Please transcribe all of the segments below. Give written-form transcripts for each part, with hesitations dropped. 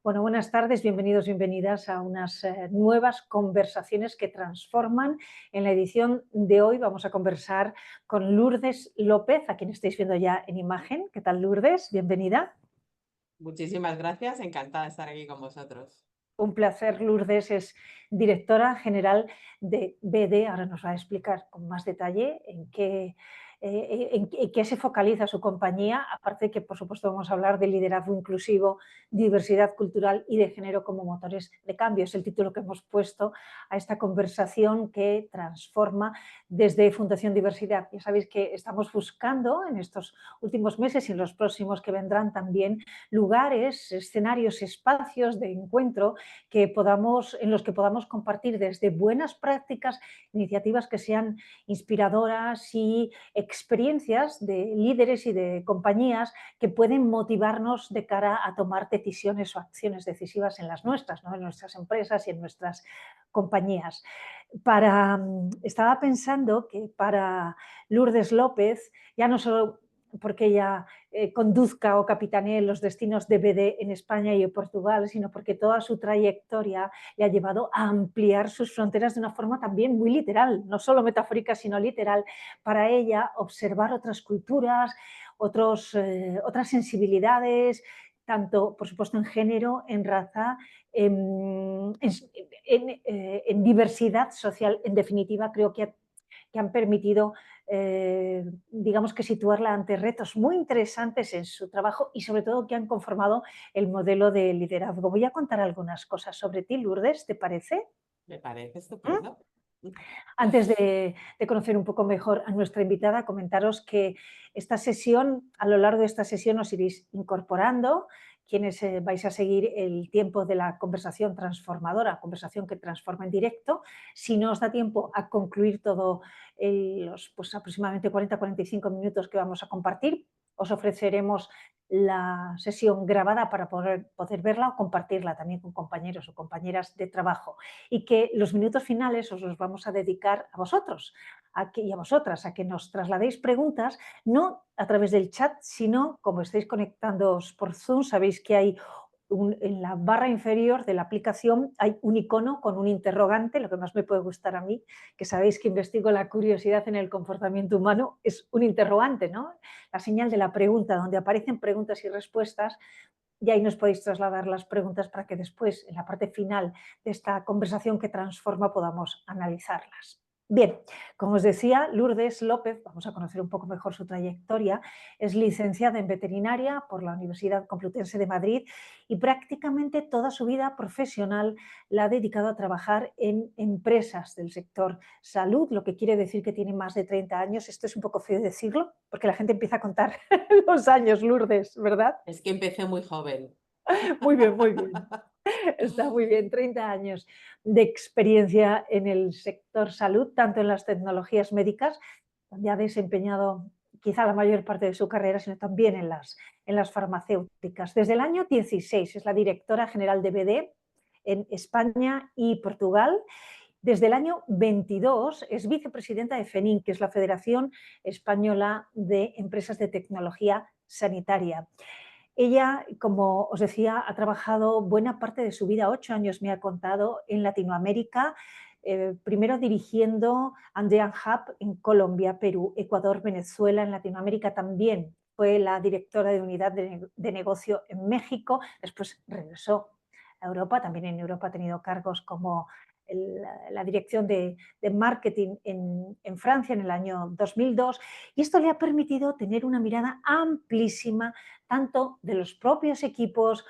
Bueno, buenas tardes, bienvenidos, bienvenidas a unas nuevas conversaciones que transforman. En la edición de hoy vamos a conversar con Lourdes López, a quien estáis viendo ya en imagen. ¿Qué tal, Lourdes? Bienvenida. Muchísimas gracias, encantada de estar aquí con vosotros. Un placer. Lourdes es directora general de BD. Ahora nos va a explicar con más detalle en qué se focaliza su compañía, aparte que, por supuesto, vamos a hablar de liderazgo inclusivo, diversidad cultural y de género como motores de cambio. Es el título que hemos puesto a esta conversación que transforma desde Fundación Diversidad. Ya sabéis que estamos buscando en estos últimos meses y en los próximos que vendrán también lugares, escenarios, espacios de encuentro en los que podamos compartir desde buenas prácticas, iniciativas que sean inspiradoras y experiencias de líderes y de compañías que pueden motivarnos de cara a tomar decisiones o acciones decisivas en las nuestras, ¿no? En nuestras empresas y en nuestras compañías. Estaba pensando que para Lourdes López, ya no solo porque ella conduzca o capitanee los destinos de BD en España y en Portugal, sino porque toda su trayectoria le ha llevado a ampliar sus fronteras de una forma también muy literal, no solo metafórica, sino literal. Para ella, observar otras culturas, otras sensibilidades, tanto, por supuesto, en género, en raza, en diversidad social, en definitiva, creo que han permitido, digamos que situarla ante retos muy interesantes en su trabajo y sobre todo que han conformado el modelo de liderazgo. Voy a contar algunas cosas sobre ti, Lourdes, ¿te parece? Me parece ¿Mm? estupendo. Antes de conocer un poco mejor a nuestra invitada, comentaros que esta sesión, a lo largo de esta sesión os iréis incorporando, quienes vais a seguir el tiempo de la conversación transformadora, conversación que transforma en directo. Si no os da tiempo a concluir todo los pues, aproximadamente 40-45 minutos que vamos a compartir, os ofreceremos la sesión grabada para poder verla o compartirla también con compañeros o compañeras de trabajo, y que los minutos finales os los vamos a dedicar a vosotros y a vosotras, a que nos trasladéis preguntas, no a través del chat, sino como estáis conectándoos por Zoom, sabéis que hay en la barra inferior de la aplicación hay un icono con un interrogante, lo que más me puede gustar a mí, que sabéis que investigo la curiosidad en el comportamiento humano, es un interrogante, ¿no? La señal de la pregunta, donde aparecen preguntas y respuestas, y ahí nos podéis trasladar las preguntas para que después, en la parte final de esta conversación que transforma, podamos analizarlas. Bien, como os decía, Lourdes López, vamos a conocer un poco mejor su trayectoria, es licenciada en veterinaria por la Universidad Complutense de Madrid y prácticamente toda su vida profesional la ha dedicado a trabajar en empresas del sector salud, lo que quiere decir que tiene más de 30 años. Esto es un poco feo decirlo, porque la gente empieza a contar los años, Lourdes, ¿verdad? Es que empecé muy joven. Muy bien, muy bien. Está muy bien, 30 años de experiencia en el sector salud, tanto en las tecnologías médicas, donde ha desempeñado quizá la mayor parte de su carrera, sino también en las farmacéuticas. Desde el año 16 es la directora general de BD en España y Portugal. Desde el año 22 es vicepresidenta de FENIN, que es la Federación Española de Empresas de Tecnología Sanitaria. Ella, como os decía, ha trabajado buena parte de su vida, 8 años me ha contado, en Latinoamérica, primero dirigiendo Andean Hub en Colombia, Perú, Ecuador, Venezuela, en Latinoamérica también. Fue la directora de unidad de negocio en México, después regresó a Europa, también en Europa ha tenido cargos como la dirección de marketing en Francia en el año 2002, y esto le ha permitido tener una mirada amplísima tanto de los propios equipos,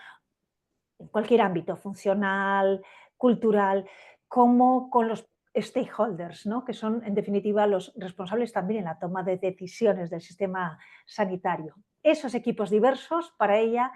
en cualquier ámbito, funcional, cultural, como con los stakeholders, ¿no? Que son, en definitiva, los responsables también en la toma de decisiones del sistema sanitario. Esos equipos diversos, para ella,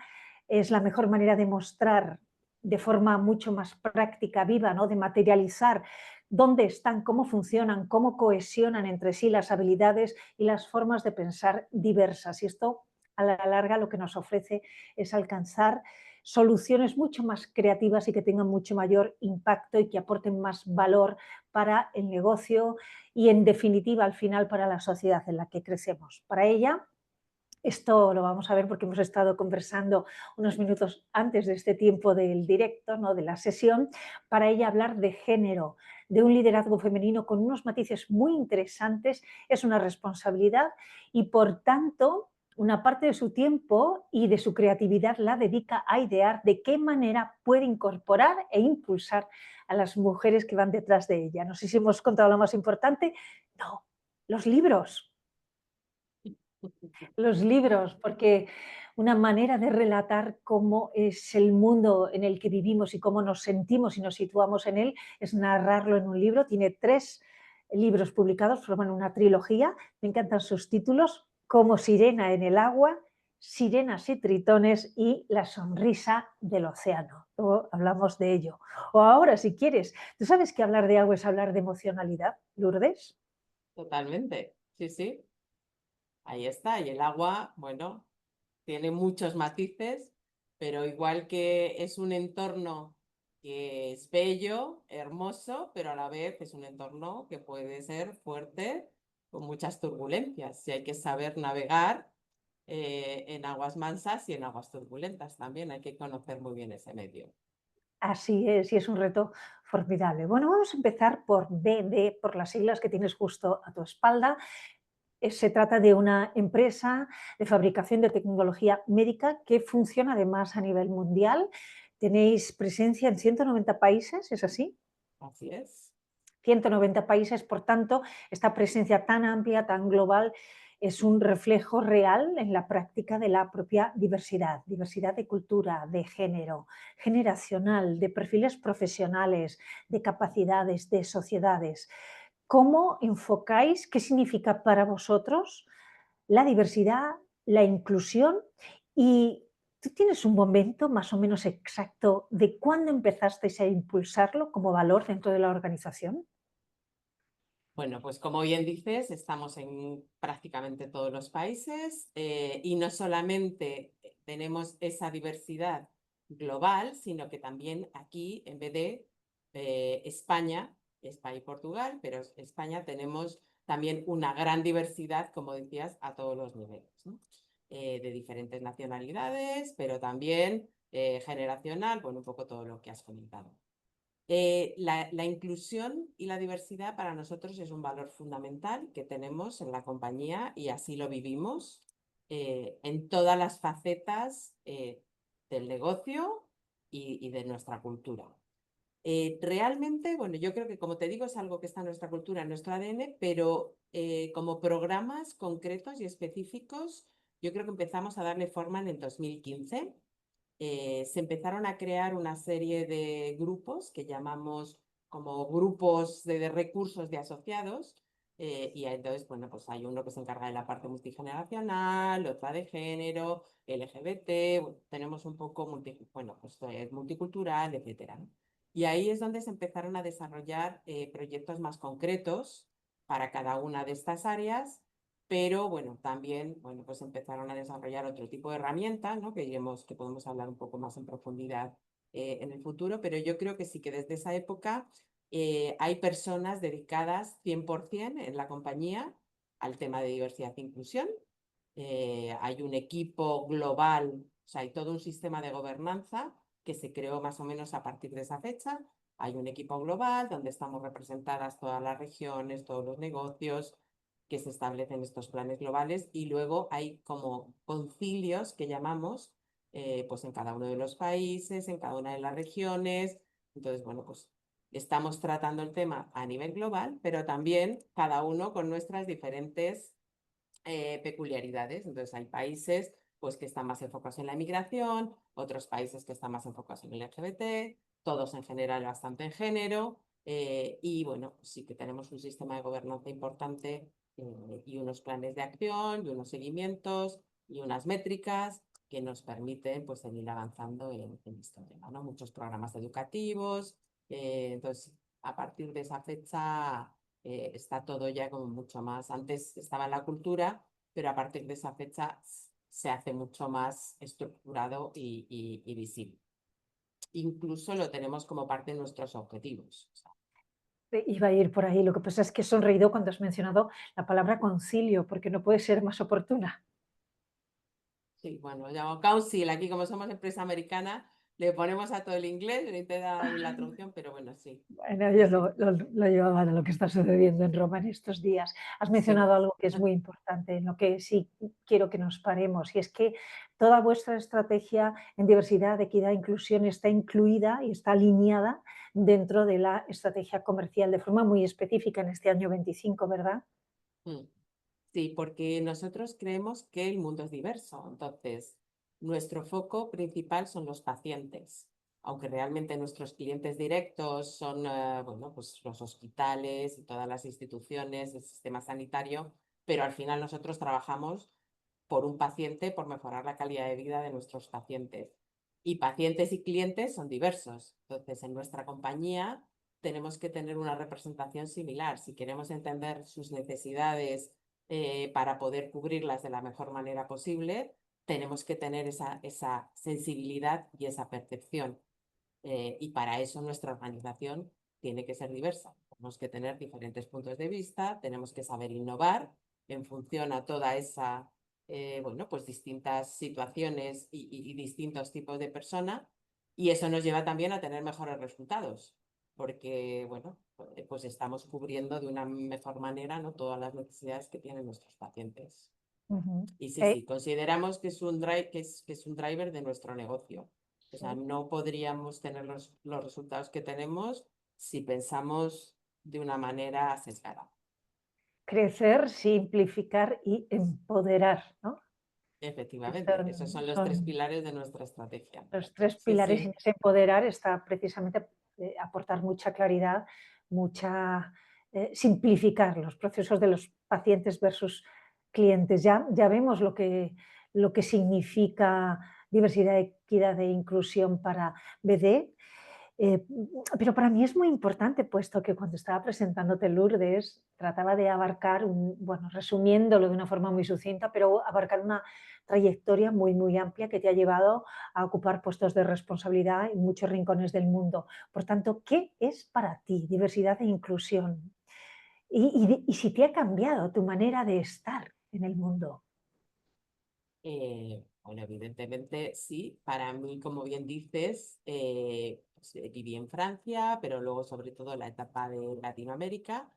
es la mejor manera de mostrar de forma mucho más práctica, viva, ¿no? De materializar dónde están, cómo funcionan, cómo cohesionan entre sí las habilidades y las formas de pensar diversas. Y esto, a la larga, lo que nos ofrece es alcanzar soluciones mucho más creativas y que tengan mucho mayor impacto y que aporten más valor para el negocio y, en definitiva, al final, para la sociedad en la que crecemos. Para ella, Esto lo vamos a ver porque hemos estado conversando unos minutos antes de este tiempo del directo, ¿no? De la sesión, para ella hablar de género, de un liderazgo femenino con unos matices muy interesantes. Es una responsabilidad y, por tanto, una parte de su tiempo y de su creatividad la dedica a idear de qué manera puede incorporar e impulsar a las mujeres que van detrás de ella. No sé si hemos contado lo más importante. No, los libros. Los libros, porque una manera de relatar cómo es el mundo en el que vivimos y cómo nos sentimos y nos situamos en él es narrarlo en un libro. Tiene 3 libros publicados, forman una trilogía. Me encantan sus títulos: Como sirena en el agua, Sirenas y tritones y La sonrisa del océano. Luego hablamos de ello. O ahora, si quieres, ¿tú sabes que hablar de agua es hablar de emocionalidad, Lourdes? Totalmente, sí, sí, ahí está. Y el agua, bueno, tiene muchos matices, pero igual que es un entorno que es bello, hermoso, pero a la vez es un entorno que puede ser fuerte, con muchas turbulencias, y hay que saber navegar en aguas mansas y en aguas turbulentas también, hay que conocer muy bien ese medio. Así es, y es un reto formidable. Bueno, vamos a empezar por BD, por las siglas que tienes justo a tu espalda. Se trata de una empresa de fabricación de tecnología médica que funciona además a nivel mundial. Tenéis presencia en 190 países, ¿es así? Así es. 190 países, por tanto, esta presencia tan amplia, tan global, es un reflejo real en la práctica de la propia diversidad, diversidad de cultura, de género, generacional, de perfiles profesionales, de capacidades, de sociedades. ¿Cómo enfocáis? ¿Qué significa para vosotros la diversidad, la inclusión? Y tú tienes un momento más o menos exacto de cuándo empezasteis a impulsarlo como valor dentro de la organización. Bueno, pues como bien dices, estamos en prácticamente todos los países y no solamente tenemos esa diversidad global, sino que también aquí, en vez de España, España y Portugal, pero España tenemos también una gran diversidad, como decías, a todos los niveles, ¿no? De diferentes nacionalidades, pero también generacional, bueno, un poco todo lo que has comentado. La inclusión y la diversidad para nosotros es un valor fundamental que tenemos en la compañía y así lo vivimos en todas las facetas del negocio y de nuestra cultura. Realmente, bueno, yo creo que como te digo es algo que está en nuestra cultura, en nuestro ADN, pero como programas concretos y específicos, yo creo que empezamos a darle forma en el 2015. Se empezaron a crear una serie de grupos que llamamos como grupos de recursos de asociados. Y entonces, bueno, pues hay uno que se encarga de la parte multigeneracional, otra de género, LGBT, bueno, tenemos un poco bueno, pues, multicultural, etcétera, ¿no? Y ahí es donde se empezaron a desarrollar proyectos más concretos para cada una de estas áreas, pero bueno, también, bueno, pues empezaron a desarrollar otro tipo de herramientas, ¿no? Que diremos que podemos hablar un poco más en profundidad en el futuro, pero yo creo que sí que desde esa época hay personas dedicadas 100% en la compañía al tema de diversidad e inclusión. Hay un equipo global, o sea, hay todo un sistema de gobernanza que se creó más o menos a partir de esa fecha. Hay un equipo global donde estamos representadas todas las regiones, todos los negocios, que se establecen estos planes globales y luego hay como concilios que llamamos pues en cada uno de los países, en cada una de las regiones. Entonces, bueno, pues estamos tratando el tema a nivel global, pero también cada uno con nuestras diferentes peculiaridades. Entonces, hay países pues, que están más enfocados en la inmigración, otros países que están más enfocados en el LGBT, todos en general bastante en género. Y bueno, sí que tenemos un sistema de gobernanza importante y unos planes de acción y unos seguimientos y unas métricas que nos permiten pues, seguir avanzando en este tema, ¿no? Muchos programas educativos. Entonces, a partir de esa fecha está todo ya como mucho más. Antes estaba en la cultura, pero a partir de esa fecha se hace mucho más estructurado y visible. Incluso lo tenemos como parte de nuestros objetivos. O sea, Iba a ir por ahí. Lo que pasa es que he sonreído cuando has mencionado la palabra concilio, porque no puede ser más oportuna. Sí, bueno, lo llamo council. Aquí, como somos empresa americana, le ponemos a todo el inglés, le intenta la traducción, pero bueno, sí. Bueno, Sí, yo sí. lo llevaba de lo que está sucediendo en Roma en estos días. Has Sí. mencionado algo que es muy importante, en lo que sí quiero que nos paremos, y es que toda vuestra estrategia en diversidad, equidad e inclusión está incluida y está alineada dentro de la estrategia comercial de forma muy específica en este año 25, ¿verdad? Mm. Sí, porque nosotros creemos que el mundo es diverso. Entonces, nuestro foco principal son los pacientes, aunque realmente nuestros clientes directos son, bueno, pues los hospitales y todas las instituciones del sistema sanitario, pero al final nosotros trabajamos por un paciente, por mejorar la calidad de vida de nuestros pacientes. Y pacientes y clientes son diversos. Entonces, en nuestra compañía tenemos que tener una representación similar. Si queremos entender sus necesidades para poder cubrirlas de la mejor manera posible, tenemos que tener esa sensibilidad y esa percepción. Y para eso nuestra organización tiene que ser diversa. Tenemos que tener diferentes puntos de vista, tenemos que saber innovar en función a toda esa, bueno, pues distintas situaciones y distintos tipos de persona. Y eso nos lleva también a tener mejores resultados, porque, bueno, pues estamos cubriendo de una mejor manera, ¿no?, todas las necesidades que tienen nuestros pacientes. Ujú. Y sí, sí, consideramos que es que es un driver de nuestro negocio. O sea, Sí. no podríamos tener los resultados que tenemos si pensamos de una manera sesgada. Crecer, simplificar y empoderar, ¿no? Efectivamente, esos son los tres Son pilares de nuestra estrategia. los tres Sí, pilares, y sí. ese empoderar está precisamente aportar mucha claridad, mucha simplificar los procesos de los pacientes versus clientes. Ya vemos lo que significa diversidad, equidad e inclusión para BD. Eh, pero para mí es muy importante, puesto que cuando estaba presentándote Lourdes, trataba de abarcar, bueno, resumiéndolo de una forma muy sucinta, pero abarcar una trayectoria muy, muy amplia que te ha llevado a ocupar puestos de responsabilidad en muchos rincones del mundo. Por tanto, ¿qué es para ti diversidad e inclusión? Y si te ha cambiado tu manera de estar en el mundo. Bueno, evidentemente sí, para mí, como bien dices, pues, viví en Francia, pero luego sobre todo la etapa de Latinoamérica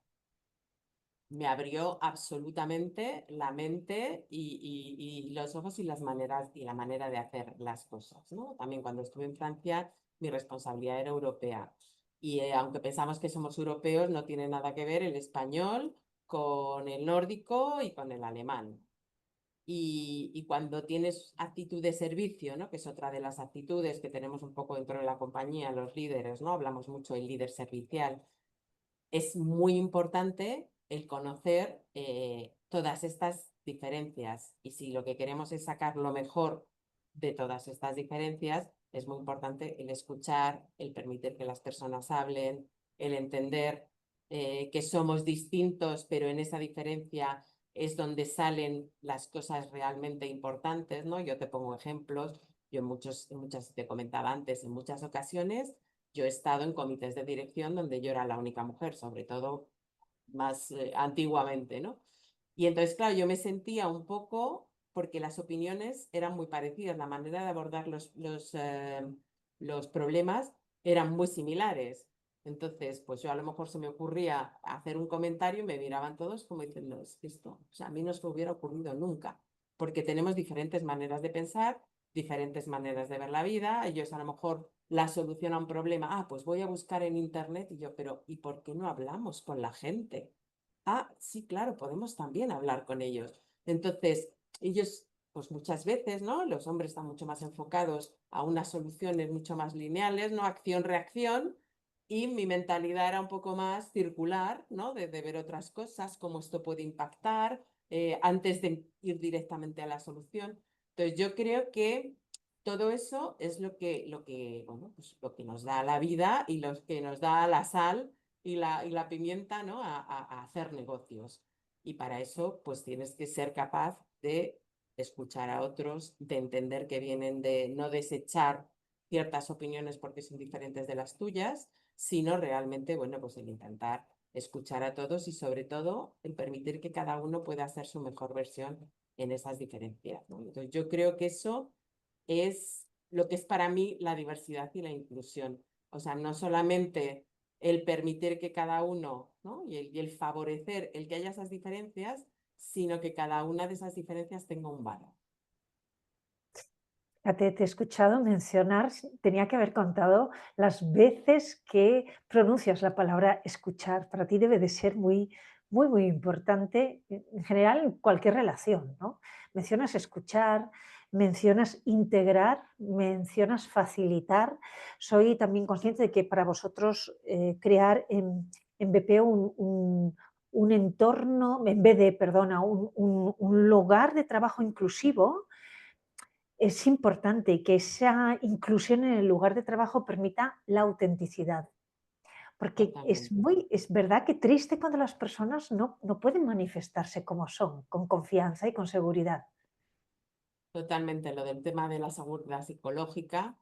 me abrió absolutamente la mente y los ojos y las maneras y la manera de hacer las cosas, ¿no? También cuando estuve en Francia, mi responsabilidad era europea. Y aunque pensamos que somos europeos, no tiene nada que ver el español con el nórdico y con el alemán. Y cuando tienes actitud de servicio, ¿no?, que es otra de las actitudes que tenemos un poco dentro de la compañía, los líderes, ¿no? Hablamos mucho del líder servicial. Es muy importante el conocer todas estas diferencias, y si lo que queremos es sacar lo mejor de todas estas diferencias, es muy importante el escuchar, el permitir que las personas hablen, el entender que somos distintos, pero en esa diferencia es donde salen las cosas realmente importantes, ¿no? Yo te pongo ejemplos, yo muchas, te comentaba antes, en muchas ocasiones yo he estado en comités de dirección donde yo era la única mujer, sobre todo más antiguamente, ¿no? Y entonces, claro, yo me sentía un poco, porque las opiniones eran muy parecidas, la manera de abordar los problemas eran muy similares. Entonces, pues yo a lo mejor se me ocurría hacer un comentario y me miraban todos como diciendo, es que esto, o sea, a mí no se me hubiera ocurrido nunca, porque tenemos diferentes maneras de pensar, diferentes maneras de ver la vida. Ellos a lo mejor la solución a un problema, pues voy a buscar en internet, y yo, pero ¿y por qué no hablamos con la gente? Sí, claro, podemos también hablar con ellos. Entonces, ellos, pues muchas veces, ¿no? Los hombres están mucho más enfocados a unas soluciones mucho más lineales, ¿no? Acción-reacción, y mi mentalidad era un poco más circular, ¿no? De ver otras cosas, cómo esto puede impactar, antes de ir directamente a la solución. Entonces, yo creo que todo eso es bueno, pues lo que nos da la vida y lo que nos da la sal y la pimienta, ¿no?, a hacer negocios. Y para eso, pues tienes que ser capaz de escuchar a otros, de entender que vienen de no desechar ciertas opiniones porque son diferentes de las tuyas, sino realmente, bueno, pues el intentar escuchar a todos y sobre todo el permitir que cada uno pueda hacer su mejor versión en esas diferencias, ¿no? Entonces, yo creo que eso es lo que es para mí la diversidad y la inclusión. O sea, no solamente el permitir que cada uno, ¿no? y el favorecer el que haya esas diferencias, sino que cada una de esas diferencias tenga un valor. Fíjate, te he escuchado mencionar, tenía que haber contado las veces que pronuncias la palabra escuchar. Para ti debe de ser muy, muy, muy importante, en general, en cualquier relación, ¿no? Mencionas escuchar, mencionas integrar, mencionas facilitar. Soy también consciente de que para vosotros crear en BPO un entorno, en BD, perdona, un lugar de trabajo inclusivo, es importante que esa inclusión en el lugar de trabajo permita la autenticidad, porque Totalmente. es verdad que triste cuando las personas no pueden manifestarse como son, con confianza y con seguridad. Totalmente, lo del tema de la seguridad psicológica,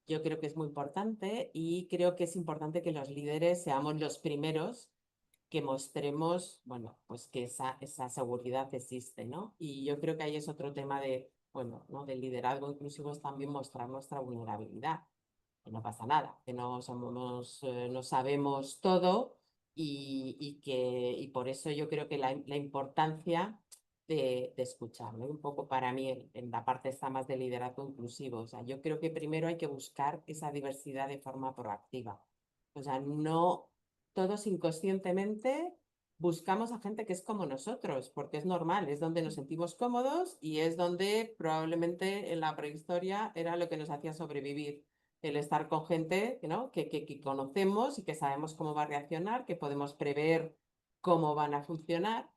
yo creo que es muy importante y creo que es importante que los líderes seamos los primeros que mostremos, bueno, pues que esa seguridad existe, ¿no? Y yo creo que ahí es otro tema de, bueno, ¿no? Del liderazgo inclusivo es también mostrar nuestra vulnerabilidad, que no pasa nada, que no somos, no sabemos todo y por eso yo creo que la importancia de escuchar, ¿no? Un poco para mí en la parte está más de liderazgo inclusivo, o sea, yo creo que primero hay que buscar esa diversidad de forma proactiva, o sea, no todos inconscientemente buscamos a gente que es como nosotros, porque es normal, es donde nos sentimos cómodos y es donde probablemente en la prehistoria era lo que nos hacía sobrevivir, el estar con gente, ¿no? que conocemos y que sabemos cómo va a reaccionar, que podemos prever cómo van a funcionar,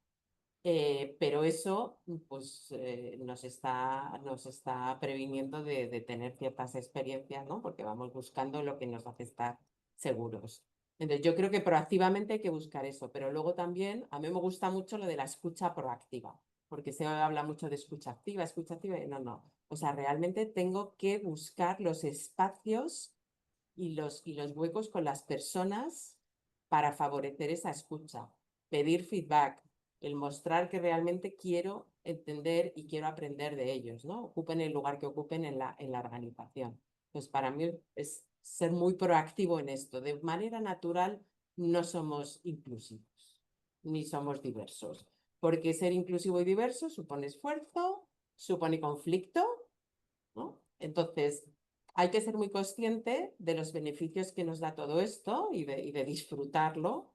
pero eso pues, nos está previniendo de tener ciertas experiencias, ¿no? Porque vamos buscando lo que nos hace estar seguros. Entonces, yo creo que proactivamente hay que buscar eso, pero luego también a mí me gusta mucho lo de la escucha proactiva, porque se habla mucho de escucha activa, y no, no. O sea, realmente tengo que buscar los espacios y los huecos con las personas para favorecer esa escucha, pedir feedback, el mostrar que realmente quiero entender y quiero aprender de ellos, ¿no? Ocupen el lugar que ocupen en la organización. Pues para mí es ser muy proactivo en esto. De manera natural no somos inclusivos, ni somos diversos, porque ser inclusivo y diverso supone esfuerzo, supone conflicto, ¿no? Entonces, hay que ser muy consciente de los beneficios que nos da todo esto y de disfrutarlo,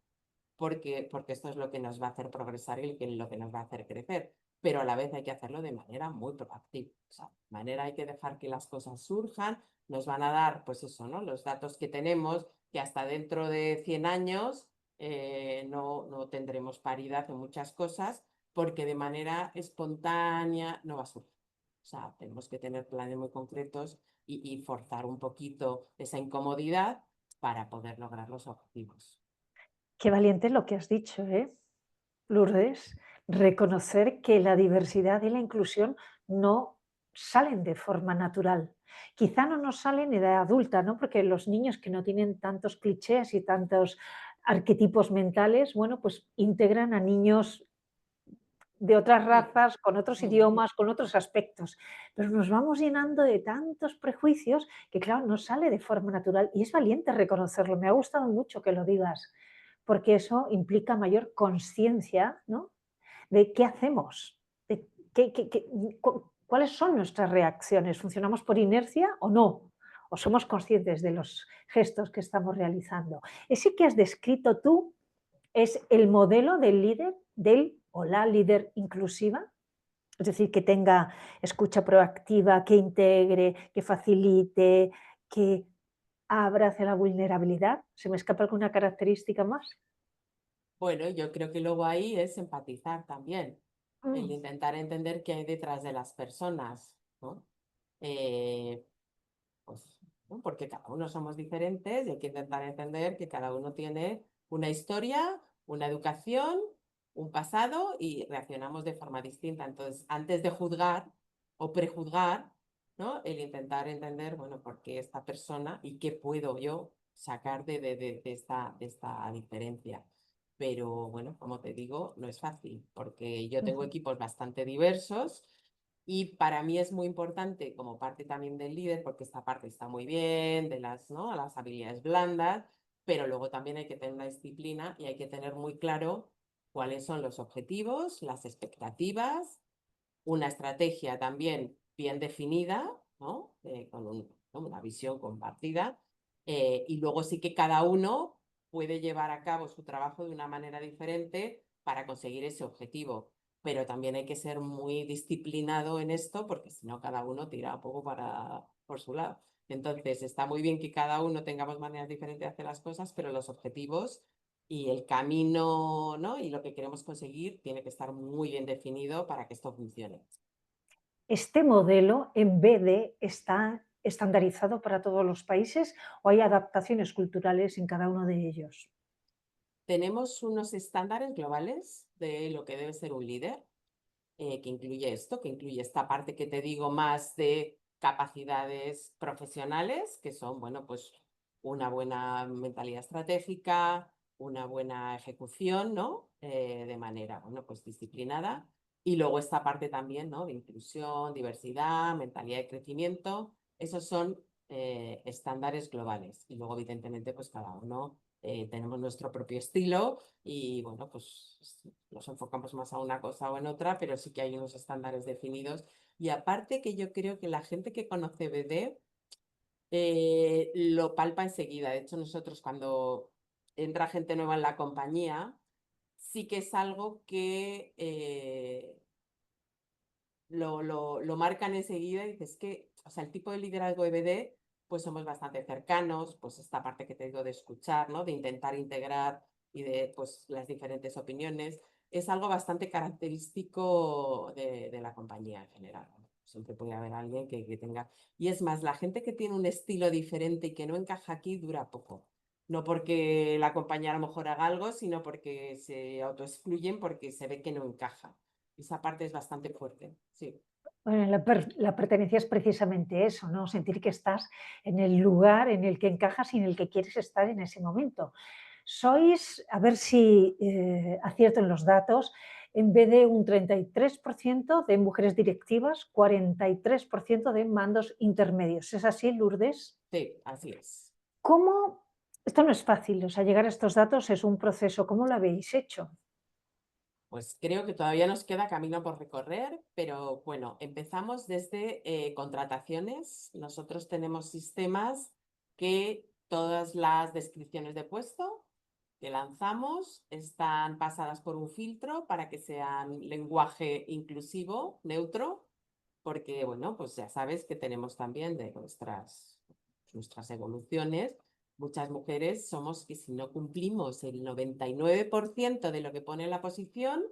porque esto es lo que nos va a hacer progresar y lo que nos va a hacer crecer. Pero a la vez hay que hacerlo de manera muy proactiva. O sea, de manera hay que dejar que las cosas surjan, nos van a dar, pues eso, ¿no? Los datos que tenemos, que hasta dentro de 100 años no tendremos paridad en muchas cosas, porque de manera espontánea no va a surgir. O sea, tenemos que tener planes muy concretos y forzar un poquito esa incomodidad para poder lograr los objetivos. Qué valiente lo que has dicho, ¿eh? Lourdes, reconocer que la diversidad y la inclusión no salen de forma natural. Quizá no nos salen en edad adulta, ¿no? Porque los niños que no tienen tantos clichés y tantos arquetipos mentales, bueno, pues integran a niños de otras Mm, razas, con otros mm. idiomas, con otros aspectos. Pero nos vamos llenando de tantos prejuicios que, claro, no sale de forma natural. Y es valiente reconocerlo. Me ha gustado mucho que lo digas, porque eso implica mayor conciencia, ¿no? De qué hacemos, de cuáles son nuestras reacciones. ¿Funcionamos por inercia o no? ¿O somos conscientes de los gestos que estamos realizando? Ese que has descrito tú es el modelo del líder, del o la líder inclusiva, es decir, que tenga escucha proactiva, que integre, que facilite, que abrace la vulnerabilidad. ¿Se me escapa alguna característica más? Bueno, yo creo que luego ahí es empatizar también, el Mm. intentar entender qué hay detrás de las personas, ¿no? Eh, pues, ¿no? Porque cada uno somos diferentes y hay que intentar entender que cada uno tiene una historia, una educación, un pasado y reaccionamos de forma distinta. Entonces, antes de juzgar o prejuzgar, ¿no? El intentar entender, bueno, por qué esta persona y qué puedo yo sacar de esta diferencia. pero bueno, como te digo, no es fácil, porque yo tengo Ujú. equipos bastante diversos y para mí es muy importante como parte también del líder, porque esta parte está muy bien, de las, ¿no? las habilidades blandas, pero luego también hay que tener una disciplina y hay que tener muy claro cuáles son los objetivos, las expectativas, una estrategia también bien definida, ¿no? ¿no? Una visión compartida, y luego sí que cada uno puede llevar a cabo su trabajo de una manera diferente para conseguir ese objetivo. Pero también hay que ser muy disciplinado en esto porque si no cada uno tira un poco por su lado. Entonces está muy bien que cada uno tengamos maneras diferentes de hacer las cosas, pero los objetivos y el camino, ¿no? Y lo que queremos conseguir tiene que estar muy bien definido para que esto funcione. ¿Este modelo en BD está estandarizado para todos los países o hay adaptaciones culturales en cada uno de ellos? Tenemos unos estándares globales de lo que debe ser un líder, que incluye esto, que incluye esta parte que te digo más de capacidades profesionales, que son, bueno, pues una buena mentalidad estratégica, una buena ejecución, ¿no? De manera, bueno, pues disciplinada. Y luego esta parte también, ¿no? De inclusión, diversidad, mentalidad de crecimiento. Esos son estándares globales. Y luego, evidentemente, pues cada uno tenemos nuestro propio estilo y, bueno, pues nos enfocamos más a una cosa o en otra, pero sí que hay unos estándares definidos. Y aparte que yo creo que la gente que conoce BD lo palpa enseguida. De hecho, nosotros cuando entra gente nueva en la compañía, sí que es algo que lo marcan enseguida y dices que, o sea, el tipo de liderazgo EBD, pues somos bastante cercanos, pues esta parte que te digo de escuchar, ¿no? De intentar integrar y de, pues, las diferentes opiniones, es algo bastante característico de la compañía en general. Siempre puede haber alguien que tenga... Y es más, la gente que tiene un estilo diferente y que no encaja aquí dura poco. No porque la compañía a lo mejor haga algo, sino porque se autoexcluyen porque se ve que no encaja. Esa parte es bastante fuerte, sí. Bueno, la pertenencia es precisamente eso, ¿no? Sentir que estás en el lugar en el que encajas y en el que quieres estar en ese momento. Sois, a ver si acierto en los datos, en vez de un 33% de mujeres directivas, 43% de mandos intermedios. ¿Es así, Lourdes? Sí, así es. ¿Cómo? Esto no es fácil, o sea, llegar a estos datos es un proceso. ¿Cómo lo habéis hecho? Pues creo que todavía nos queda camino por recorrer, pero bueno, empezamos desde contrataciones. Nosotros tenemos sistemas que todas las descripciones de puesto que lanzamos están pasadas por un filtro para que sean lenguaje inclusivo, neutro, porque bueno, pues ya sabes que tenemos también de nuestras evoluciones. Muchas mujeres somos que si no cumplimos el 99% de lo que pone en la posición,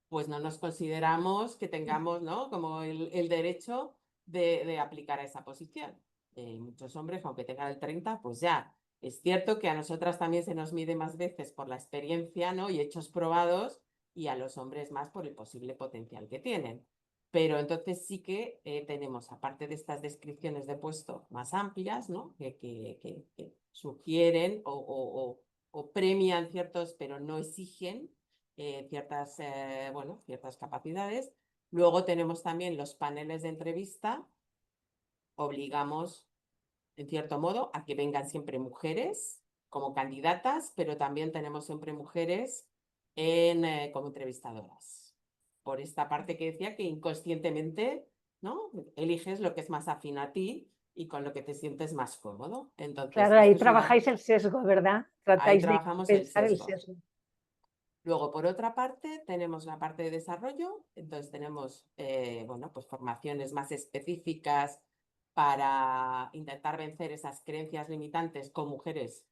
pues no nos consideramos que tengamos, ¿no? Como el derecho de aplicar a esa posición. Muchos hombres, aunque tengan el 30, pues ya. Es cierto que a nosotras también se nos mide más veces por la experiencia, ¿no? Y hechos probados, y a los hombres más por el posible potencial que tienen. Pero entonces sí que tenemos, aparte de estas descripciones de puesto más amplias, ¿no? Que sugieren o premian ciertos, pero no exigen ciertas capacidades. Luego tenemos también los paneles de entrevista. Obligamos, en cierto modo, a que vengan siempre mujeres como candidatas, pero también tenemos siempre mujeres como entrevistadoras. Por esta parte que decía que inconscientemente, ¿no? Eliges lo que es más afín a ti y con lo que te sientes más cómodo. Entonces, Claro, ahí esto es una... trabajáis el sesgo, ¿verdad? Ahí Tratáis de trabajamos el pensar el sesgo. sesgo. Luego, por otra parte, tenemos la parte de desarrollo. Entonces, tenemos pues formaciones más específicas para intentar vencer esas creencias limitantes con mujeres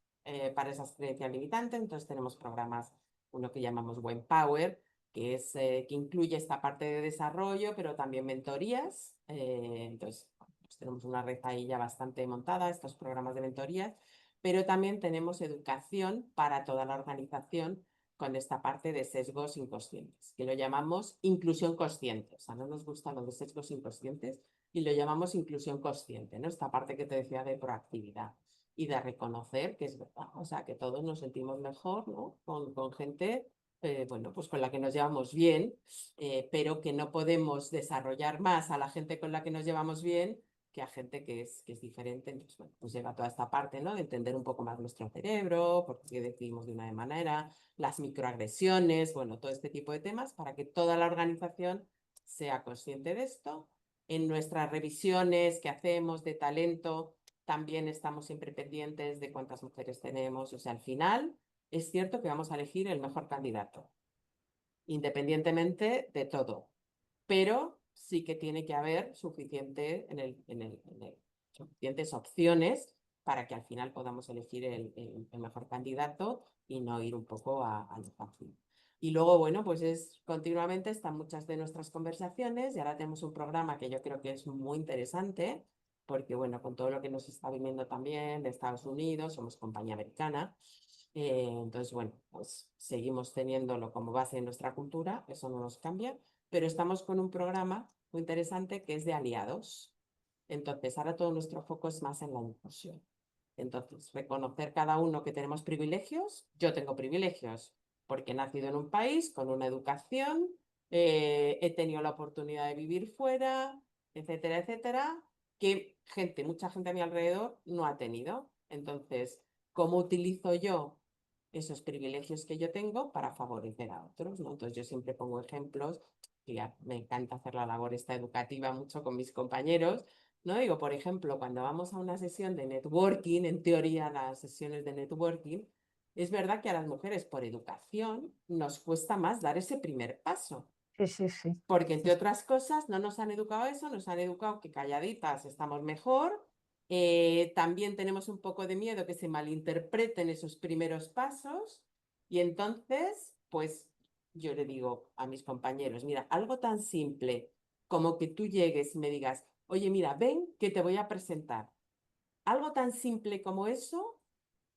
para esas creencias limitantes. Entonces, tenemos programas, uno que llamamos Women Power, que que incluye esta parte de desarrollo, pero también mentorías. Entonces, pues tenemos una red ahí ya bastante montada, estos programas de mentorías, pero también tenemos educación para toda la organización con esta parte de sesgos inconscientes, que lo llamamos inclusión consciente. O sea, no nos gustan los de sesgos inconscientes y lo llamamos inclusión consciente, ¿no? Esta parte que te decía de proactividad. y de reconocer que es verdad, o sea, que todos nos sentimos mejor, ¿no? Con gente, bueno, pues con la que nos llevamos bien, pero que no podemos desarrollar más a la gente con la que nos llevamos bien que a gente que es diferente. Entonces, bueno, pues llega toda esta parte, ¿no? De entender un poco más nuestro cerebro, por qué decidimos de una manera, las microagresiones, bueno, todo este tipo de temas para que toda la organización sea consciente de esto. En nuestras revisiones que hacemos de talento, también estamos siempre pendientes de cuántas mujeres tenemos. O sea, al final es cierto que vamos a elegir el mejor candidato, independientemente de todo, pero sí que tiene que haber suficientes opciones para que al final podamos elegir el mejor candidato y no ir un poco a lo fácil. Y luego, bueno, pues continuamente están muchas de nuestras conversaciones y ahora tenemos un programa que yo creo que es muy interesante porque, bueno, con todo lo que nos está viniendo también de Estados Unidos, somos compañía americana, entonces, bueno, pues seguimos teniéndolo como base en nuestra cultura, eso no nos cambia, pero estamos con un programa muy interesante que es de aliados. Entonces, ahora todo nuestro foco es más en la inclusión. Entonces, reconocer cada uno que tenemos privilegios. Yo tengo privilegios porque he nacido en un país con una educación, he tenido la oportunidad de vivir fuera, etcétera, etcétera, que mucha gente a mi alrededor no ha tenido. Entonces, ¿cómo utilizo yo esos privilegios que yo tengo para favorecer a otros, ¿no? Entonces yo siempre pongo ejemplos, que me encanta hacer la labor esta educativa mucho con mis compañeros, ¿no? Digo, por ejemplo, cuando vamos a una sesión de networking, en teoría las sesiones de networking, es verdad que a las mujeres por educación nos cuesta más dar ese primer paso. Sí, sí, sí. Porque entre otras cosas no nos han educado eso, nos han educado que calladitas estamos mejor. También tenemos un poco de miedo que se malinterpreten esos primeros pasos y entonces, pues yo le digo a mis compañeros, mira, algo tan simple como que tú llegues y me digas, oye, mira, ven que te voy a presentar. Algo tan simple como eso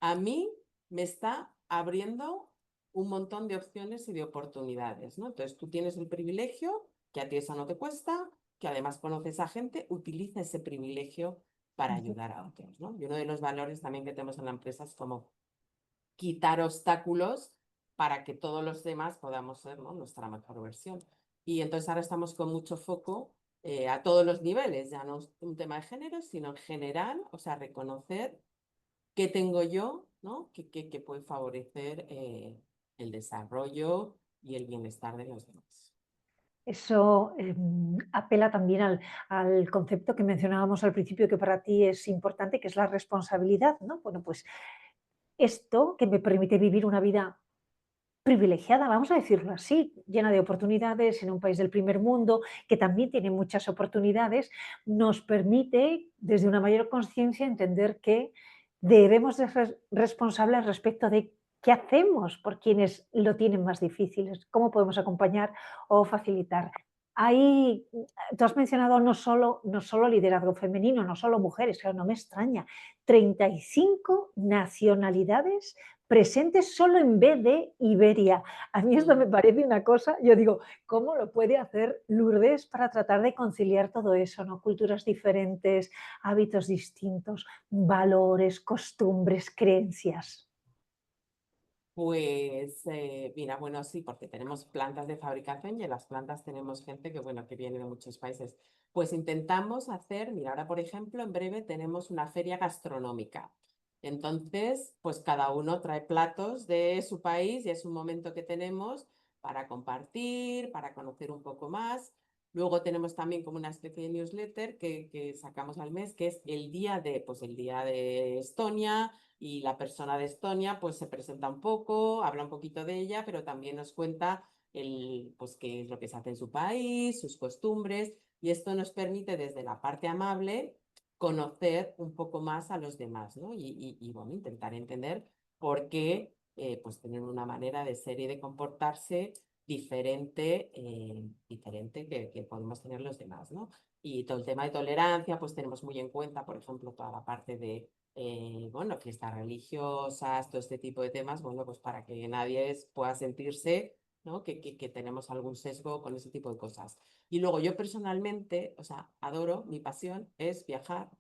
a mí me está abriendo un montón de opciones y de oportunidades, ¿no? Entonces tú tienes el privilegio, que a ti eso no te cuesta, que además conoces a gente, utiliza ese privilegio para ayudar a otros, ¿no? Y uno de los valores también que tenemos en la empresa es como quitar obstáculos para que todos los demás podamos ser, ¿no?, nuestra mejor versión. Y entonces ahora estamos con mucho foco a todos los niveles, ya no es un tema de género, sino en general, o sea, reconocer qué tengo yo, ¿no? Que puede favorecer el desarrollo y el bienestar de los demás. Eso apela también al concepto que mencionábamos al principio, que para ti es importante, que es la responsabilidad, ¿no? Bueno, pues esto que me permite vivir una vida privilegiada, vamos a decirlo así, llena de oportunidades en un país del primer mundo, que también tiene muchas oportunidades, nos permite, desde una mayor conciencia, entender que debemos de ser responsables respecto de qué hacemos por quienes lo tienen más difíciles, cómo podemos acompañar o facilitar. Ahí, tú has mencionado no solo liderazgo femenino, no solo mujeres, claro, no me extraña, 35 nacionalidades presentes solo en B de Iberia. A mí esto me parece una cosa, yo digo, ¿cómo lo puede hacer Lourdes para tratar de conciliar todo eso, ¿no? Culturas diferentes, hábitos distintos, valores, costumbres, creencias. Pues mira, bueno, sí, porque tenemos plantas de fabricación y en las plantas tenemos gente que, bueno, que viene de muchos países. Pues intentamos hacer, mira, ahora por ejemplo, en breve tenemos una feria gastronómica. Entonces, pues cada uno trae platos de su país y es un momento que tenemos para compartir, para conocer un poco más. Luego tenemos también como una especie de newsletter que sacamos al mes, que es pues el día de Estonia, y la persona de Estonia pues se presenta un poco, habla un poquito de ella, pero también nos cuenta pues qué es lo que se hace en su país, sus costumbres, y esto nos permite desde la parte amable conocer un poco más a los demás, ¿no? Bueno, intentar entender por qué pues tienen una manera de ser y de comportarse diferente que podemos tener los demás, ¿no? Y todo el tema de tolerancia, pues tenemos muy en cuenta, por ejemplo, toda la parte de bueno, fiestas religiosas, todo este tipo de temas, bueno, pues para que nadie pueda sentirse, ¿no?, que tenemos algún sesgo con ese tipo de cosas. Y luego yo personalmente, o sea, adoro, mi pasión es viajar,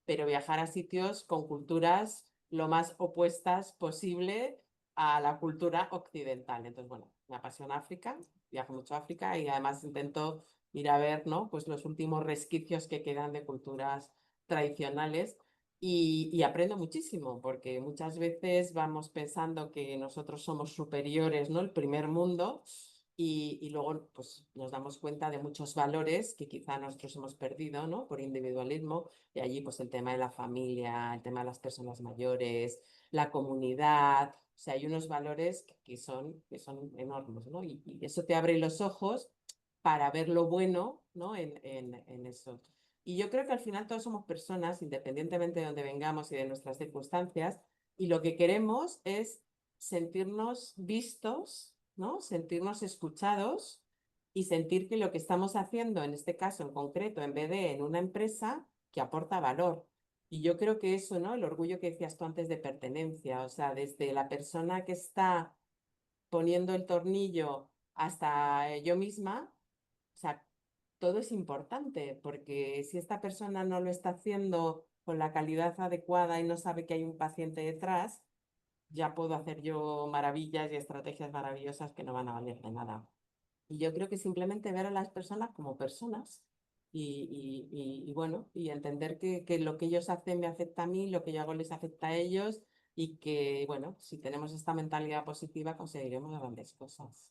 pero viajar a sitios con culturas lo más opuestas posible a la cultura occidental. Entonces, bueno, me apasiona África, viajo mucho a África y además intento ir a ver, ¿no? Pues los últimos resquicios que quedan de culturas tradicionales y aprendo muchísimo, porque muchas veces vamos pensando que nosotros somos superiores, ¿no? El primer mundo. Y luego pues, nos damos cuenta de muchos valores que quizá nosotros hemos perdido, ¿no? Por individualismo. Y allí pues el tema de la familia, el tema de las personas mayores, la comunidad. O sea, hay unos valores que son enormes, ¿no? Y eso te abre los ojos para ver lo bueno, ¿no? En eso. Y yo creo que al final todos somos personas, independientemente de donde vengamos y de nuestras circunstancias, y lo que queremos es sentirnos vistos, ¿no? Sentirnos escuchados y sentir que lo que estamos haciendo, en este caso en concreto, en BD, en una empresa, que aporta valor. Y yo creo que eso, ¿no? El orgullo que decías tú antes de pertenencia, o sea, desde la persona que está poniendo el tornillo hasta yo misma, o sea, todo es importante, porque si esta persona no lo está haciendo con la calidad adecuada y no sabe que hay un paciente detrás, ya puedo hacer yo maravillas y estrategias maravillosas que no van a valer de nada. Y yo creo que simplemente ver a las personas como personas y bueno, y entender que lo que ellos hacen me afecta a mí, lo que yo hago les afecta a ellos y que, bueno, si tenemos esta mentalidad positiva conseguiremos grandes cosas.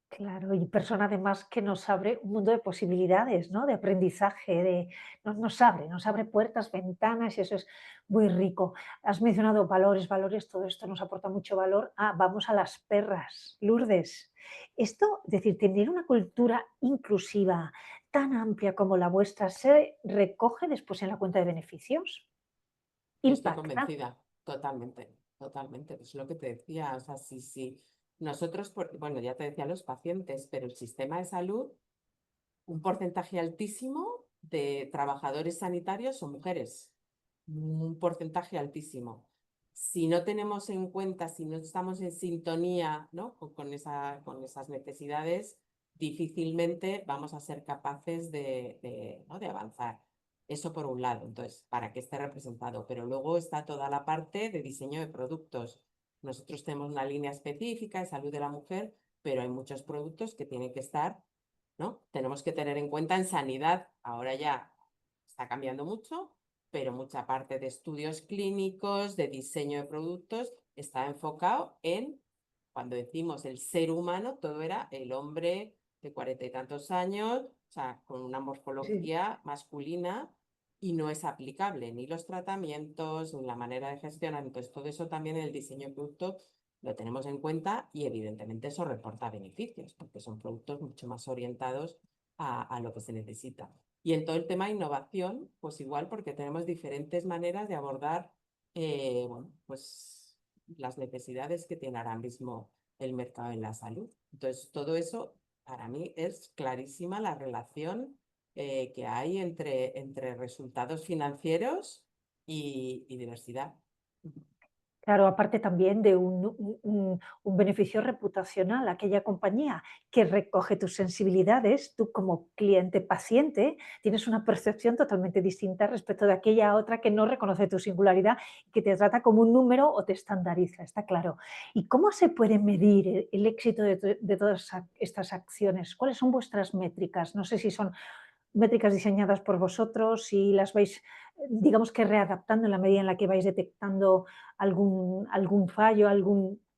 Claro, y persona además que nos abre un mundo de posibilidades, ¿no? De aprendizaje, nos abre puertas, ventanas y eso es muy rico. Has mencionado valores, todo esto nos aporta mucho valor. Ah, vamos a las perras, Lourdes. Esto, es decir, tener una cultura inclusiva tan amplia como la vuestra, ¿se recoge después en la cuenta de beneficios? Yo estoy ¿Impacta? convencida, totalmente, totalmente. Es lo que te decía, o sea, sí. Nosotros, bueno, ya te decía los pacientes, pero el sistema de salud, un porcentaje altísimo de trabajadores sanitarios son mujeres, un porcentaje altísimo. Si no tenemos en cuenta, si no estamos en sintonía, ¿no? con esas necesidades, difícilmente vamos a ser capaces ¿no? de avanzar. Eso por un lado, entonces, para que esté representado. Pero luego está toda la parte de diseño de productos. Nosotros tenemos una línea específica de salud de la mujer, pero hay muchos productos que tienen que estar, ¿no? Tenemos que tener en cuenta en sanidad, ahora ya está cambiando mucho, pero mucha parte de estudios clínicos, de diseño de productos, está enfocado en, cuando decimos el ser humano, todo era el hombre de 40 y tantos años, o sea, con una Sí. morfología masculina y no es aplicable ni los tratamientos ni la manera de gestionar. Entonces, todo eso también en el diseño de producto lo tenemos en cuenta y evidentemente eso reporta beneficios porque son productos mucho más orientados a lo que se necesita. Y en todo el tema de innovación, pues igual porque tenemos diferentes maneras de abordar bueno, pues las necesidades que tiene ahora mismo el mercado en la salud. Entonces, todo eso para mí es clarísima la relación que hay entre resultados financieros y diversidad. Claro, aparte también de un beneficio reputacional, aquella compañía que recoge tus sensibilidades, tú como cliente paciente tienes una percepción totalmente distinta respecto de aquella otra que no reconoce tu singularidad y que te trata como un número o te estandariza, está claro. ¿Y cómo se puede medir el éxito de todas estas acciones? ¿Cuáles son vuestras métricas? No sé si son métricas diseñadas por vosotros y las vais, digamos que readaptando en la medida en la que vais detectando algún fallo,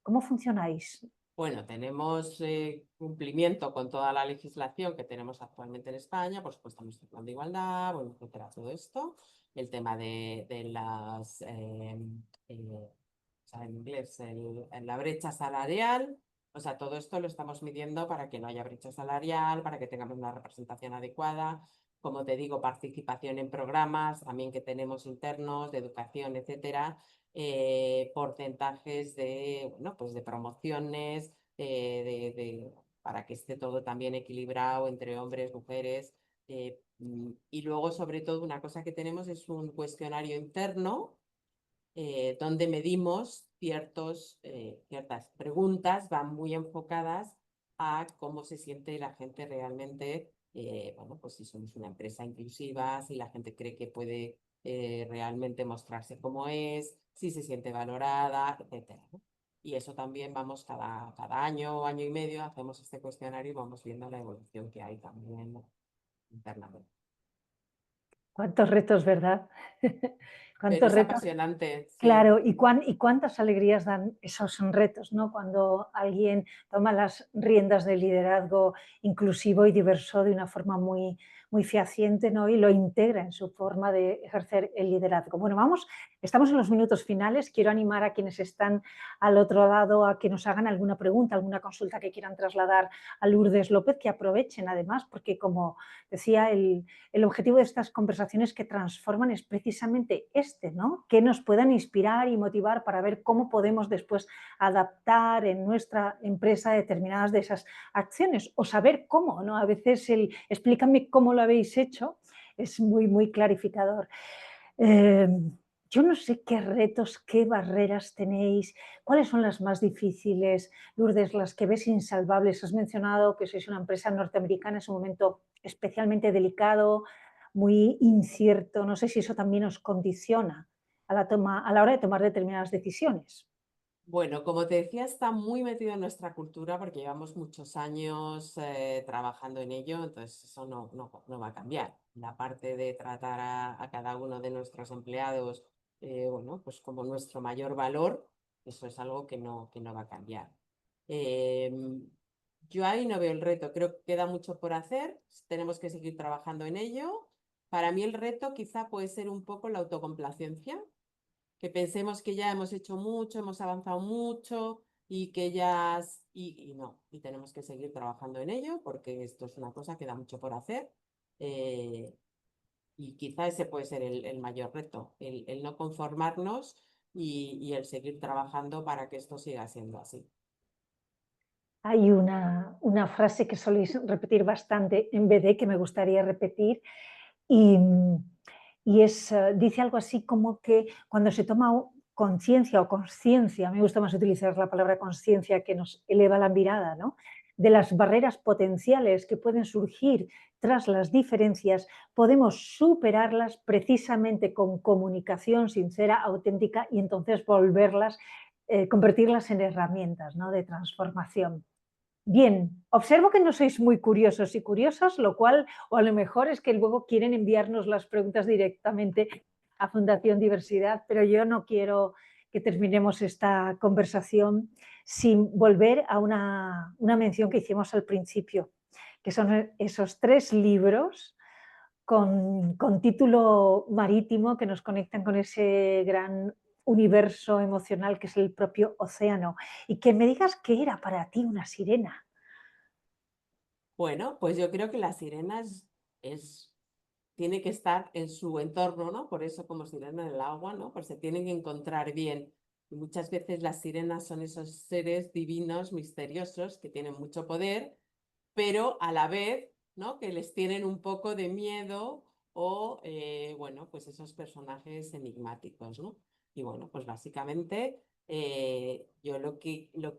¿cómo funcionáis? Bueno, tenemos cumplimiento con toda la legislación que tenemos actualmente en España, por supuesto, nuestro plan de igualdad, bueno, etcétera, todo esto. El tema de las, o sea, en inglés, la brecha salarial. O sea, todo esto lo estamos midiendo para que no haya brecha salarial, para que tengamos una representación adecuada. Como te digo, participación en programas también que tenemos internos de educación, etcétera, porcentajes de, bueno, pues de promociones, para que esté todo también equilibrado entre hombres, mujeres. Y luego, sobre todo, una cosa que tenemos es un cuestionario interno donde medimos ciertas preguntas, van muy enfocadas a cómo se siente la gente realmente, bueno, pues si somos una empresa inclusiva, si la gente cree que puede realmente mostrarse como es, si se siente valorada, etcétera, ¿no? Y eso también vamos cada año o año y medio, hacemos este cuestionario y vamos viendo la evolución que hay también, ¿no?, internamente. Cuántos retos, ¿verdad? Pero Cuántos es retos. apasionante, sí. Claro, y cuántas alegrías dan esos retos, ¿no? Cuando alguien toma las riendas del liderazgo inclusivo y diverso de una forma muy, muy fehaciente, ¿no? Y lo integra en su forma de ejercer el liderazgo. Bueno, estamos en los minutos finales. Quiero animar a quienes están al otro lado a que nos hagan alguna pregunta, alguna consulta que quieran trasladar a Lourdes López, que aprovechen además, porque como decía, el objetivo de estas conversaciones que transforman es precisamente ¿no? Que nos puedan inspirar y motivar para ver cómo podemos después adaptar en nuestra empresa determinadas de esas acciones o saber cómo, ¿no? A veces el explícame cómo lo habéis hecho es muy, muy clarificador. Eh, yo no sé qué retos, qué barreras tenéis, cuáles son las más difíciles, Lourdes, las que ves insalvables. Has mencionado que sois una empresa norteamericana, es un momento especialmente delicado, muy incierto. No sé si eso también os condiciona a la hora de tomar determinadas decisiones. Bueno, como te decía, está muy metido en nuestra cultura porque llevamos muchos años trabajando en ello, entonces eso no va a cambiar. La parte de tratar a cada uno de nuestros empleados, bueno, pues como nuestro mayor valor, eso es algo que no va a cambiar. Em, yo ahí no veo el reto, creo que queda mucho por hacer, tenemos que seguir trabajando en ello. Para mí el reto quizá puede ser un poco la autocomplacencia, que pensemos que ya hemos hecho mucho, hemos avanzado mucho y que ya, y no, y tenemos que seguir trabajando en ello porque esto es una cosa que da mucho por hacer. eh, y quizá ese puede ser el mayor reto, el no conformarnos y el seguir trabajando para que esto siga siendo así. Hay una frase que soléis repetir bastante en BD que me gustaría repetir. Y, dice algo así como que cuando se toma conciencia o consciencia, me gusta más utilizar la palabra conciencia que nos eleva la mirada, ¿no? De las barreras potenciales que pueden surgir tras las diferencias, podemos superarlas precisamente con comunicación sincera, auténtica y entonces convertirlas en herramientas, ¿no?, de transformación. Bien, observo que no sois muy curiosos y curiosas, lo cual, o a lo mejor es que luego quieren enviarnos las preguntas directamente a Fundación Diversidad, pero yo no quiero que terminemos esta conversación sin volver a una mención que hicimos al principio, que son esos 3 libros con título marítimo que nos conectan con ese gran universo emocional que es el propio océano. Y que me digas qué era para ti una sirena. Bueno, pues yo creo que la sirena tiene que estar en su entorno, ¿no? Por eso como sirena en el agua, ¿no? Pues se tienen que encontrar bien. Y muchas veces las sirenas son esos seres divinos, misteriosos, que tienen mucho poder, pero a la vez, ¿no?, que les tienen un poco de miedo o, bueno, pues esos personajes enigmáticos, ¿no? Y bueno, pues básicamente yo lo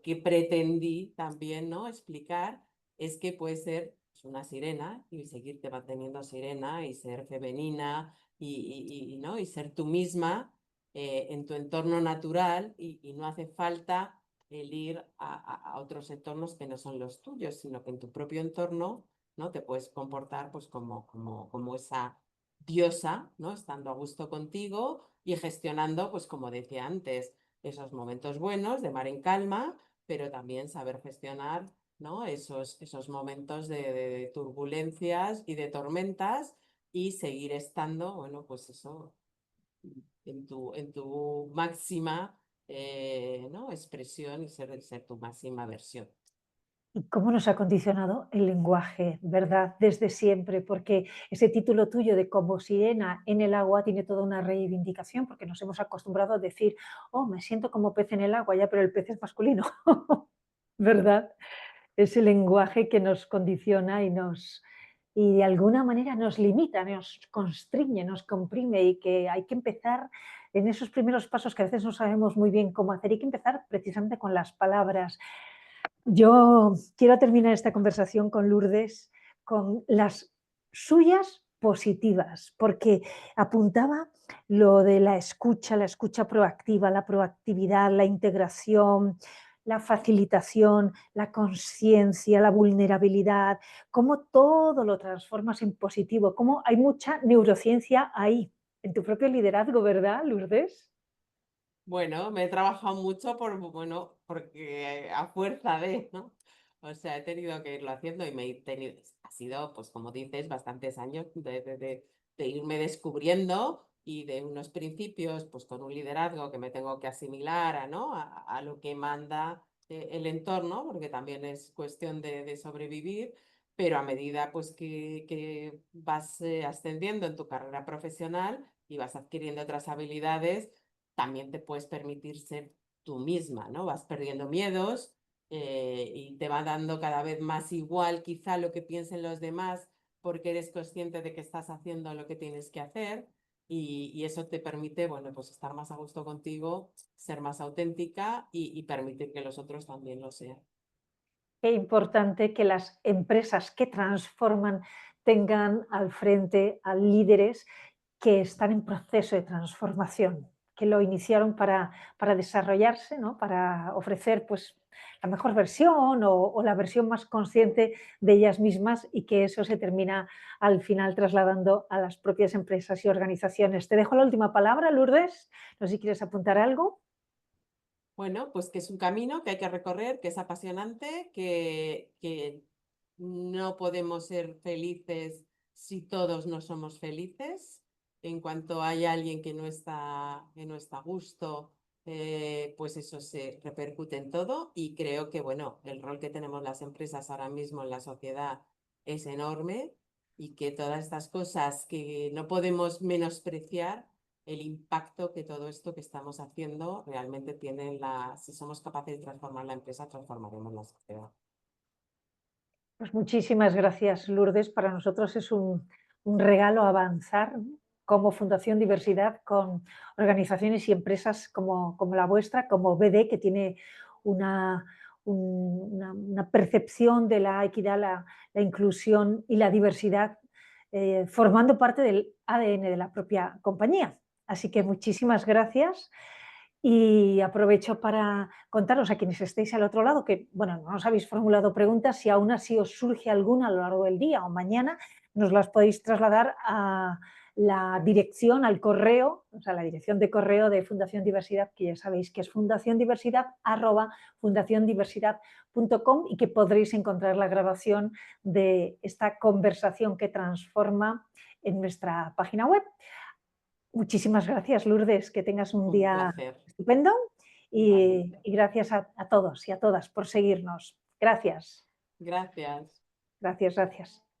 que pretendí también, ¿no?, explicar es que puede ser pues, una sirena y seguirte manteniendo sirena y ser femenina ¿no?, y ser tú misma en tu entorno natural y no hace falta el ir a otros entornos que no son los tuyos, sino que en tu propio entorno, ¿no?, te puedes comportar pues como esa diosa, ¿no?, estando a gusto contigo y gestionando, pues como decía antes, esos momentos buenos de mar en calma, pero también saber gestionar, ¿no?, esos momentos de turbulencias y de tormentas y seguir estando, bueno, pues eso, en tu máxima ¿no?, expresión y ser tu máxima versión. Y cómo nos ha condicionado el lenguaje, ¿verdad? Desde siempre, porque ese título tuyo de como sirena en el agua tiene toda una reivindicación, porque nos hemos acostumbrado a decir, oh, me siento como pez en el agua, ya, pero el pez es masculino, ¿verdad? Ese lenguaje que nos condiciona y de alguna manera nos limita, nos constriñe, nos comprime y que hay que empezar en esos primeros pasos que a veces no sabemos muy bien cómo hacer. Hay que empezar precisamente con las palabras. Yo quiero terminar esta conversación con Lourdes, con las suyas positivas, porque apuntaba lo de la escucha proactiva, la proactividad, la integración, la facilitación, la conciencia, la vulnerabilidad, cómo todo lo transformas en positivo, cómo hay mucha neurociencia ahí, en tu propio liderazgo, ¿verdad, Lourdes? Bueno, me he trabajado mucho bueno, porque a fuerza de, ¿no? O sea, he tenido que irlo haciendo y ha sido, pues como dices, bastantes años de irme descubriendo y de unos principios, pues con un liderazgo que me tengo que asimilar a, ¿no? A lo que manda el entorno, porque también es cuestión de sobrevivir, pero a medida pues que vas ascendiendo en tu carrera profesional y vas adquiriendo otras habilidades, también te puedes permitir ser tú misma, ¿no? Vas perdiendo miedos y te va dando cada vez más igual quizá lo que piensen los demás porque eres consciente de que estás haciendo lo que tienes que hacer y eso te permite, bueno, pues estar más a gusto contigo, ser más auténtica y permitir que los otros también lo sean. Qué importante que las empresas que transforman tengan al frente a líderes que están en proceso de transformación, que lo iniciaron para desarrollarse, ¿no? Para ofrecer pues, la mejor versión o la versión más consciente de ellas mismas y que eso se termina al final trasladando a las propias empresas y organizaciones. Te dejo la última palabra, Lourdes. No sé si quieres apuntar algo. Bueno, pues que es un camino que hay que recorrer, que es apasionante, que no podemos ser felices si todos no somos felices. En cuanto hay alguien que no está a gusto, pues eso se repercute en todo y creo que, bueno, el rol que tenemos las empresas ahora mismo en la sociedad es enorme y que todas estas cosas que no podemos menospreciar el impacto que todo esto que estamos haciendo realmente tiene si somos capaces de transformar la empresa, transformaremos la sociedad. Pues muchísimas gracias, Lourdes. Para nosotros es un regalo avanzar, ¿no? Como Fundación Diversidad con organizaciones y empresas como la vuestra, como BD, que tiene una, una percepción de la equidad, la inclusión y la diversidad formando parte del ADN de la propia compañía. Así que muchísimas gracias. Y aprovecho para contaros a quienes estéis al otro lado que, bueno, no os habéis formulado preguntas, si aún así os surge alguna a lo largo del día o mañana, nos las podéis trasladar a la dirección, al correo, o sea, la dirección de correo de Fundación Diversidad, que ya sabéis que es fundaciondiversidad@fundaciondiversidad.com y que podréis encontrar la grabación de esta conversación que transforma en nuestra página web. Muchísimas gracias, Lourdes, que tengas un Un día placer, estupendo igualmente. y gracias a todos y a todas por seguirnos. Gracias, Gracias. gracias, gracias.